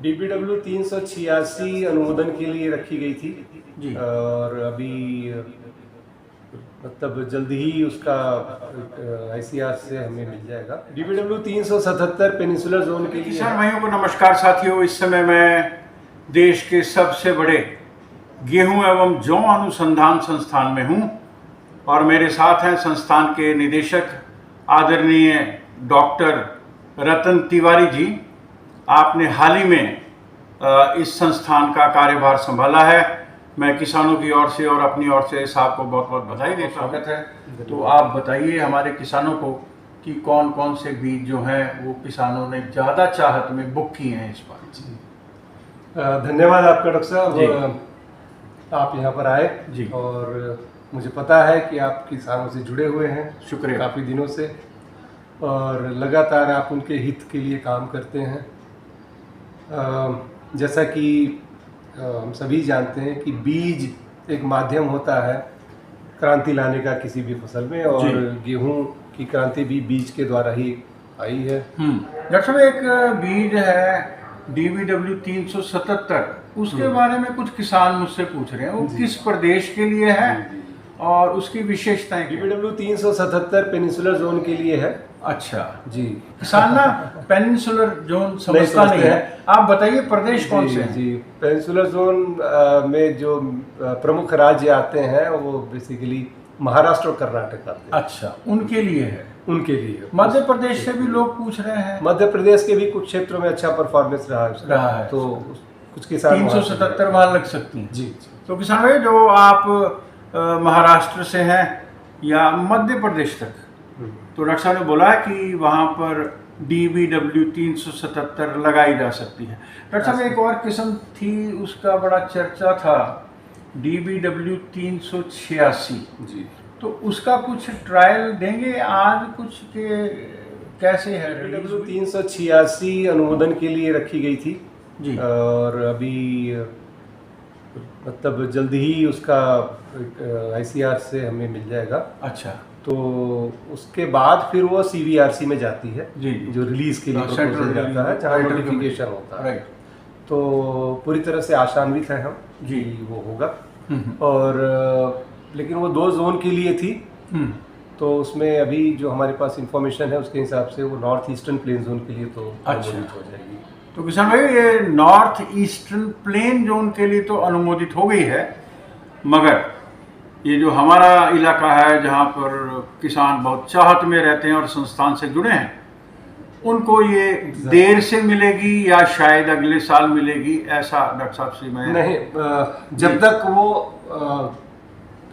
DBW 386 अनुमोदन के लिए रखी गई थी जी। और अभी मतलब जल्द ही उसका ICR से हमें मिल जाएगा। DBW 377 पेनिनसुलर जोन के लिए। किसान भाइयों को नमस्कार साथियों, इस समय मैं देश के सबसे बड़े गेहूं एवं जौ अनुसंधान संस्थान में हूं और मेरे साथ हैं संस्थान के निदेशक आदरणीय डॉक्टर रतन तिवारी जी। आपने हाल ही में इस संस्थान का कार्यभार संभाला है। मैं किसानों की ओर से और अपनी ओर से साहब को बहुत बहुत बधाई देता हूं। स्वागत है। तो आप बताइए हमारे किसानों को कि कौन कौन से बीज जो हैं वो किसानों ने ज़्यादा चाहत में बुक किए हैं इस बार। धन्यवाद आपका डॉक्टर साहब, आप यहाँ पर आए जी। और मुझे पता है कि आप किसानों से जुड़े हुए हैं शुक्रिया। काफ़ी दिनों से और लगातार आप उनके हित के लिए काम करते हैं। जैसा कि हम सभी जानते हैं कि बीज एक माध्यम होता है क्रांति लाने का किसी भी फसल में, और गेहूं की क्रांति भी बीज के द्वारा ही आई है। डॉक्टर साहब, एक बीज है DBW 377, उसके बारे में कुछ किसान मुझसे पूछ रहे हैं, वो किस प्रदेश के लिए है और उसकी विशेषताएं? DBW 377 पेनिनसुलर जोन के लिए है। अच्छा जी। किसान ना पेनिनसुलर जोन समझता नहीं है, आप बताइए प्रदेश कौन से हैं? जी, पेनिनसुलर जोन में जो प्रमुख राज्य आते हैं वो बेसिकली महाराष्ट्र और कर्नाटक आते हैं। अच्छा, उनके लिए है। उनके लिए मध्य प्रदेश से भी लोग पूछ रहे हैं। मध्य प्रदेश के भी कुछ क्षेत्रों में अच्छा परफॉर्मेंस रहा है, तो कुछ किसान 377 वहाँ लग सकती हैं। जी। तो किसान भाई, जो आप महाराष्ट्र से हैं या मध्य प्रदेश तक, तो डॉक्टर साहब ने बोला कि वहाँ पर DBW 377 लगाई जा सकती है। डॉक्टर साहब, एक और किस्म थी, उसका बड़ा चर्चा था, DBW 386 जी। तो उसका कुछ ट्रायल देंगे आज कुछ के कैसे है? DBW 386 अनुमोदन के लिए रखी गई थी जी। और अभी मतलब जल्द ही उसका ICR से हमें मिल जाएगा। अच्छा। तो उसके बाद फिर वो CVRC में जाती है, जी। जो रिलीज के लिए प्रपोजल जाता है, जहाँ नोटिफिकेशन होता है। तो पूरी तरह से आशान्वित है हम जी, वो होगा। और लेकिन वो 2 जोन के लिए थी, तो उसमें अभी जो हमारे पास इंफॉर्मेशन है उसके हिसाब से वो नॉर्थ ईस्टर्न प्लेन जोन के लिए तो अनुमोदित हो जाएगी। तो किसान भाई, ये नॉर्थ ईस्टर्न प्लेन जोन के लिए तो अनुमोदित हो गई है, मगर ये जो हमारा इलाका है जहाँ पर किसान बहुत चाहत में रहते हैं और संस्थान से जुड़े हैं, उनको ये देर से मिलेगी या शायद अगले साल मिलेगी, ऐसा डॉक्टर साहब से मैं नहीं, जब तक वो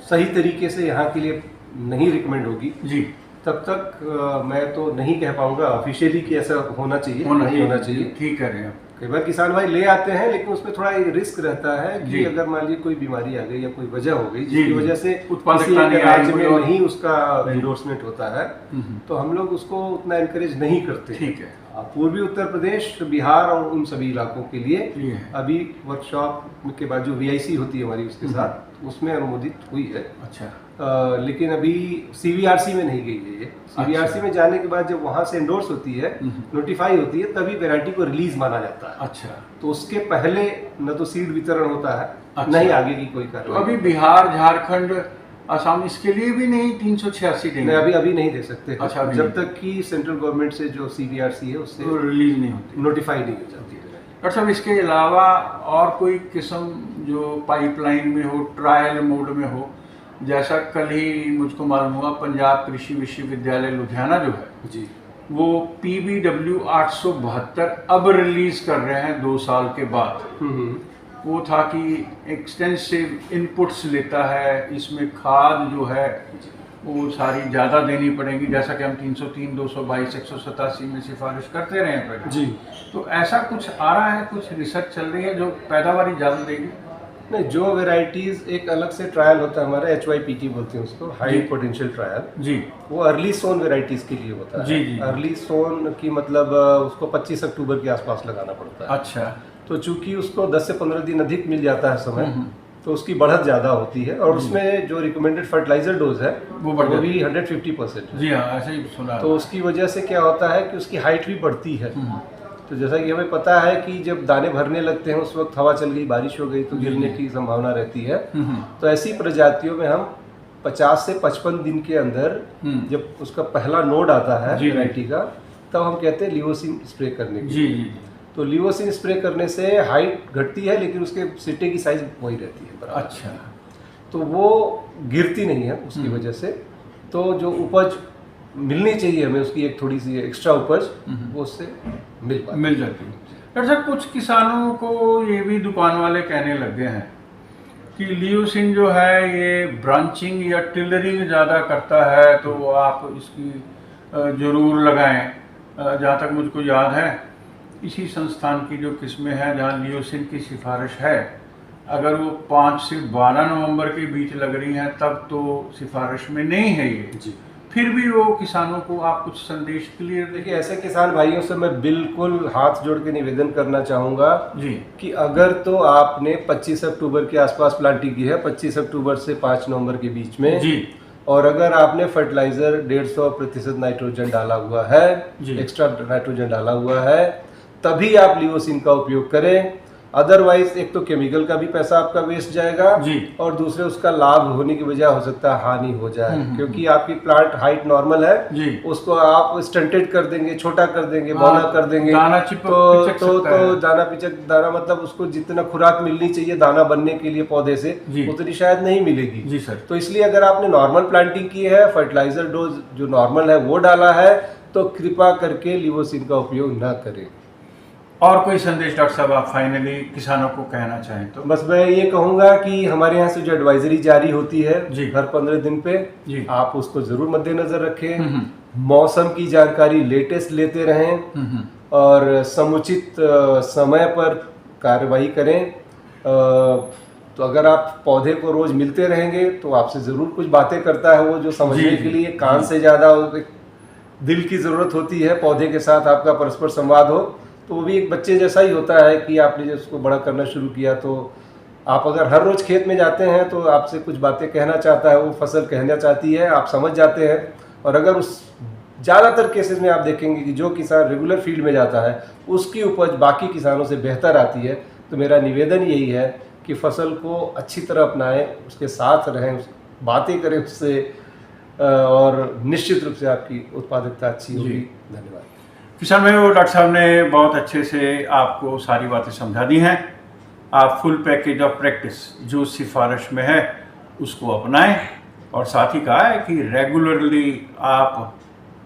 सही तरीके से यहाँ के लिए नहीं रिकमेंड होगी जी, तब तक मैं तो नहीं कह पाऊंगा ऑफिशियली कि ऐसा होना चाहिए, नहीं होना चाहिए। ठीक कह रहे हैं। कई बार किसान भाई ले आते हैं, लेकिन उसमें थोड़ा रिस्क रहता है कि अगर मान लीजिए कोई बीमारी आ गई या कोई वजह हो गई जिसकी वजह से उत्पादकता राज्य में नहीं उसका एंडोर्समेंट होता है, तो हम लोग उसको उतना एनकरेज नहीं करते। ठीक है। पूर्वी उत्तर प्रदेश, बिहार और उन सभी इलाकों के लिए अभी वर्कशॉप के बाद जो VIC होती है हमारी उसके साथ, उसमें अनुमोदित हुई है। अच्छा। लेकिन अभी CVRC में नहीं गई है ये। CVRC में जाने के बाद जब वहाँ से एंडोर्स होती है, नोटिफाई होती है, तभी वैरायटी को रिलीज माना जाता है। अच्छा। तो उसके पहले न तो सीड वितरण होता है, अच्छा। नहीं आगे की कोई कार्रवाई। तो अभी बिहार, झारखंड, असम इसके लिए भी नहीं 386 देंगे? अभी नहीं दे सकते। अच्छा, जब तक कि सेंट्रल गवर्नमेंट से जो CVRC है उससे रिलीज नहीं होती, नोटिफाई नहीं हो जाती है। डॉक्टर साहब, इसके अलावा और कोई किस्म जो पाइपलाइन में हो, ट्रायल मोड में हो? जैसा कल ही मुझको मालूम हुआ, पंजाब कृषि विश्वविद्यालय लुधियाना जो है जी, वो PBW 872 अब रिलीज कर रहे हैं 2 साल के बाद। वो था कि एक्सटेंसिव इनपुट्स लेता है, इसमें खाद जो है वो सारी ज़्यादा देनी पड़ेगी, जैसा कि हम 303, 222, 187 में सिफारिश करते रहे हैं पहले। जी। तो ऐसा कुछ आ रहा है, कुछ रिसर्च चल रही है जो पैदावारी ज़्यादा देगी? नहीं, जो वेराइटीज एक अलग से ट्रायल होता है हमारा, HYPT बोलते हैं उसको, हाई पोटेंशियल ट्रायल जी, वो अर्ली सोन वेराइटीज के लिए होता है। जी। अर्ली सोन की मतलब उसको 25 अक्टूबर के आसपास लगाना पड़ता है। अच्छा। तो चूंकि उसको 10 से 15 दिन अधिक मिल जाता है समय, तो उसकी बढ़त ज़्यादा होती है और उसमें जो रिकमेंडेड फर्टिलाइजर डोज है वो भी 150% है। जी हाँ, ऐसे ही सुना। तो उसकी वजह से क्या होता है कि उसकी हाइट भी बढ़ती है तो जैसा कि हमें पता है कि जब दाने भरने लगते हैं उस वक्त हवा चल गई, बारिश हो गई तो गिरने की संभावना रहती है। तो ऐसी प्रजातियों में हम 50 से 55 दिन के अंदर जब उसका पहला नोड आता है वैरायटी का, तब हम कहते हैं लिवोसिन स्प्रे करने की। जी जी। तो लिवोसिन स्प्रे करने से हाइट घटती है लेकिन उसके सिट्टे की साइज वही रहती है बराबर। अच्छा। तो वो गिरती नहीं है उसकी वजह से। तो जो उपज मिलनी चाहिए हमें, उसकी एक थोड़ी सी एक्स्ट्रा उपज वो उससे मिल जाती है। डॉक्टर साहब, कुछ किसानों को ये भी दुकान वाले कहने लग गए हैं कि लियोसिन जो है ये ब्रांचिंग या टिलरिंग ज़्यादा करता है, तो आप इसकी ज़रूर लगाएं। जहाँ तक मुझको याद है, इसी संस्थान की जो किस्में हैं जहाँ लियोसिन की सिफारिश है, अगर वो 5 से 12 नवंबर के बीच लग रही हैं तब तो सिफारिश में नहीं है ये जी। फिर भी वो किसानों को आप कुछ संदेश क्लियर देखिए, ऐसे किसान भाइयों से मैं बिल्कुल हाथ जोड़ के निवेदन करना चाहूँगा जी कि अगर तो आपने 25 अक्टूबर के आसपास प्लांटिंग की है, 25 अक्टूबर से 5 नवंबर के बीच में जी, और अगर आपने फर्टिलाइजर 150% नाइट्रोजन डाला हुआ है, एक्स्ट्रा नाइट्रोजन डाला हुआ है, तभी आप लिवोसिन का उपयोग करें। अदरवाइज एक तो केमिकल का भी पैसा आपका वेस्ट जाएगा जी, और दूसरे उसका लाभ होने की बजाय हो सकता है हानि हो जाए, क्योंकि आपकी प्लांट हाइट नॉर्मल है जी, उसको आप स्टंटेड कर देंगे, छोटा कर देंगे, बौना कर देंगे, दाना तो दाना पिचक, दाना मतलब उसको जितना खुराक मिलनी चाहिए दाना बनने के लिए पौधे से उतनी शायद नहीं मिलेगी। जी सर। तो इसलिए अगर आपने नॉर्मल प्लांटिंग की है, फर्टिलाइजर डोज जो नॉर्मल है वो डाला है, तो कृपा करके लिवोसिन का उपयोग ना करें। और कोई संदेश डॉक्टर साहब आप फाइनली किसानों को कहना चाहें तो? बस मैं ये कहूँगा कि हमारे यहाँ से जो एडवाइजरी जारी होती है हर 15 दिन पे, आप उसको जरूर मद्देनजर रखें, मौसम की जानकारी लेटेस्ट लेते रहें और समुचित समय पर कार्रवाई करें। तो अगर आप पौधे को रोज मिलते रहेंगे तो आपसे जरूर कुछ बातें करता है वो, जो समझने के लिए कान से ज्यादा दिल की जरूरत होती है। पौधे के साथ आपका परस्पर संवाद हो तो वो भी एक बच्चे जैसा ही होता है कि आपने जब उसको बड़ा करना शुरू किया, तो आप अगर हर रोज खेत में जाते हैं तो आपसे कुछ बातें कहना चाहता है, वो फसल कहना चाहती है, आप समझ जाते हैं। और अगर उस ज़्यादातर केसेस में आप देखेंगे कि जो किसान रेगुलर फील्ड में जाता है उसकी उपज बाकी किसानों से बेहतर आती है। तो मेरा निवेदन यही है कि फसल को अच्छी तरह अपनाएं, उसके साथ रहें, बातें करें उससे, और निश्चित रूप से आपकी उत्पादकता अच्छी होगी। धन्यवाद। किसान भाइयों, डॉक्टर साहब ने बहुत अच्छे से आपको सारी बातें समझा दी हैं। आप फुल पैकेज ऑफ प्रैक्टिस जो सिफारिश में है उसको अपनाएं, और साथ ही कहा है कि रेगुलरली आप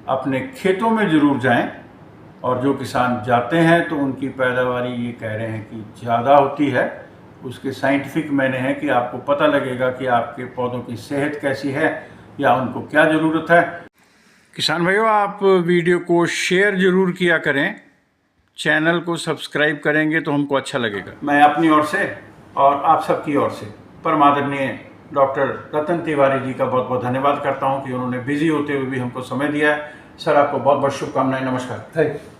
अपने खेतों में ज़रूर जाएं, और जो किसान जाते हैं तो उनकी पैदावारी ये कह रहे हैं कि ज़्यादा होती है। उसके साइंटिफिक मायने हैं कि आपको पता लगेगा कि आपके पौधों की सेहत कैसी है या उनको क्या ज़रूरत है। किसान भाइयों, आप वीडियो को शेयर ज़रूर किया करें, चैनल को सब्सक्राइब करेंगे तो हमको अच्छा लगेगा। मैं अपनी ओर से और आप सबकी ओर से परम आदरणीय डॉक्टर रतन तिवारी जी का बहुत बहुत धन्यवाद करता हूं कि उन्होंने बिजी होते हुए भी हमको समय दिया है। सर, आपको बहुत बहुत शुभकामनाएं। नमस्कार। Thank you.